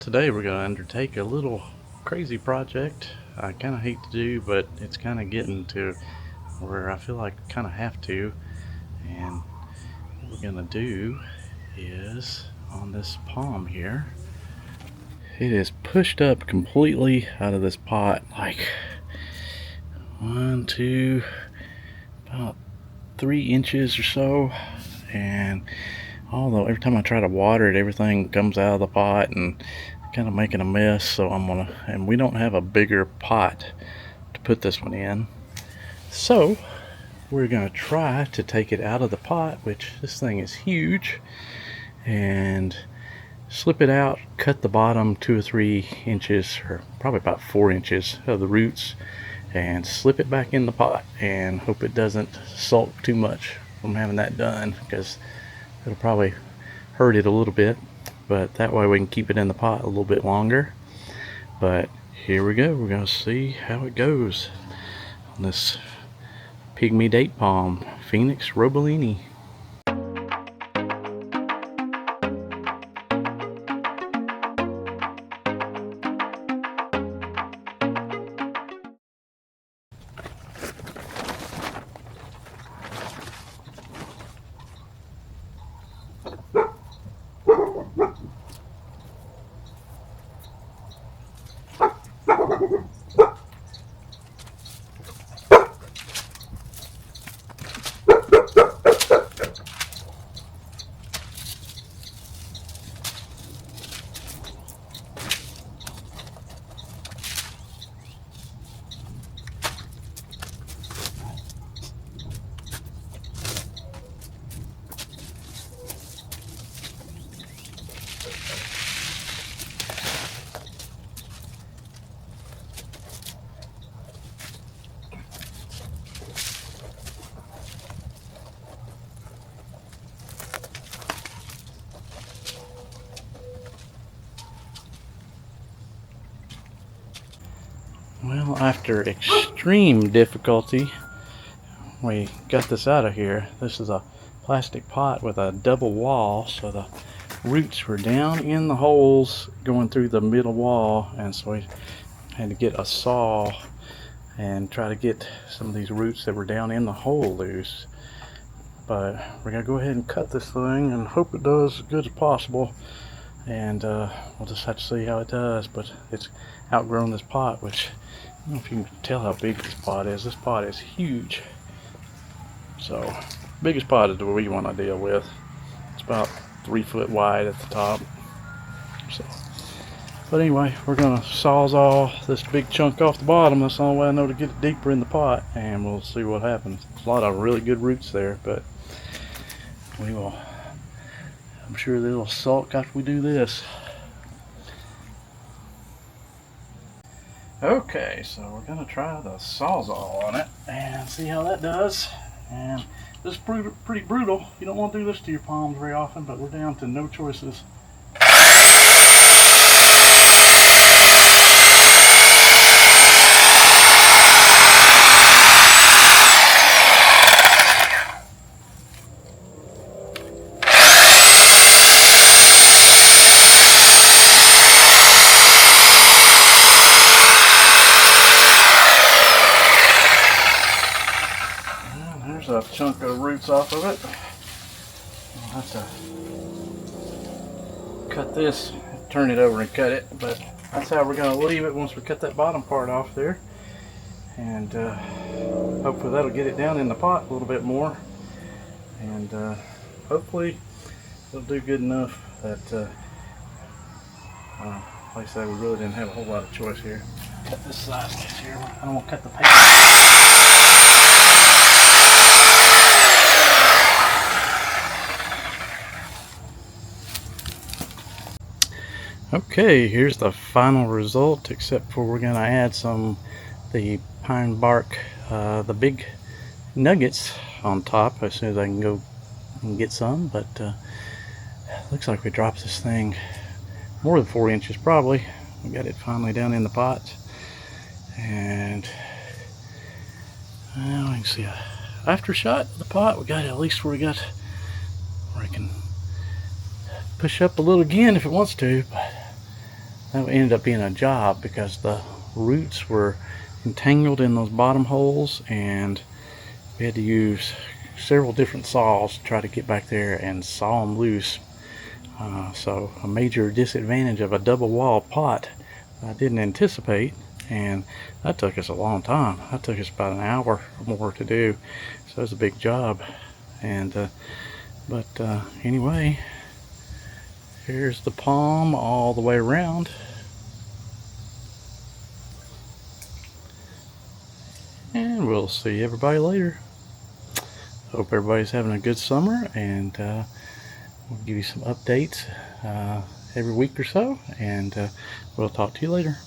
Today we're going to undertake a little crazy project I kind of hate to do, but it's kind of getting to where I feel like I kind of have to. And what we're going to do is, on this palm here, it is pushed up completely out of this pot, like 1, 2, about 3 inches or so. And although every time I try to water it, everything comes out of the pot and kind of making a mess. So and we don't have a bigger pot to put this one in, so we're gonna try to take it out of the pot, which this thing is huge, and slip it out, cut the bottom 2 or 3 inches, or probably about 4 inches of the roots, and slip it back in the pot and hope it doesn't sulk too much from having that done, because it'll probably hurt it a little bit, but that way we can keep it in the pot a little bit longer. But here we go, we're going to see how it goes on this pygmy date palm, Phoenix roebelenii. Well, after extreme difficulty, we got this out of here. This is a plastic pot with a double wall, so the roots were down in the holes going through the middle wall, and so we had to get a saw and try to get some of these roots that were down in the hole loose. But we're gonna go ahead and cut this thing and hope it does as good as possible, and we'll just have to see how it does. But it's outgrown this pot, which I don't know if you can tell how big this pot is. This pot is huge. So biggest pot is what we want to deal with. It's about 3 foot wide at the top. So, but anyway, we're gonna sawzall this big chunk off the bottom. That's the only way I know to get it deeper in the pot, and we'll see what happens. There's a lot of really good roots there, but we will. I'm sure they'll sulk after we do this. Okay, so we're gonna try the sawzall on it and see how that does. And this is pretty brutal. You don't want to do this to your palms very often, but we're down to no choices. There's a chunk of roots off of it. I'll have to cut this, turn it over and cut it, but that's how we're going to leave it once we cut that bottom part off there. And hopefully that'll get it down in the pot a little bit more, and hopefully it'll do good enough that like I said, we really didn't have a whole lot of choice here. Cut this side stitch here. I don't want to cut the paper. Okay, here's the final result, except for we're going to add the pine bark, the big nuggets on top as soon as I can go and get some. But looks like we dropped this thing more than 4 inches probably. We got it finally down in the pot, and now I can see a after shot of the pot. We got it at least where I can push up a little again if it wants to, but that ended up being a job because the roots were entangled in those bottom holes, and we had to use several different saws to try to get back there and saw them loose. So a major disadvantage of a double wall pot I didn't anticipate, and that took us a long time. That took us about an hour or more to do, so it was a big job. And anyway, here's the palm all the way around. And we'll see everybody later. Hope everybody's having a good summer, and we'll give you some updates every week or so, and we'll talk to you later.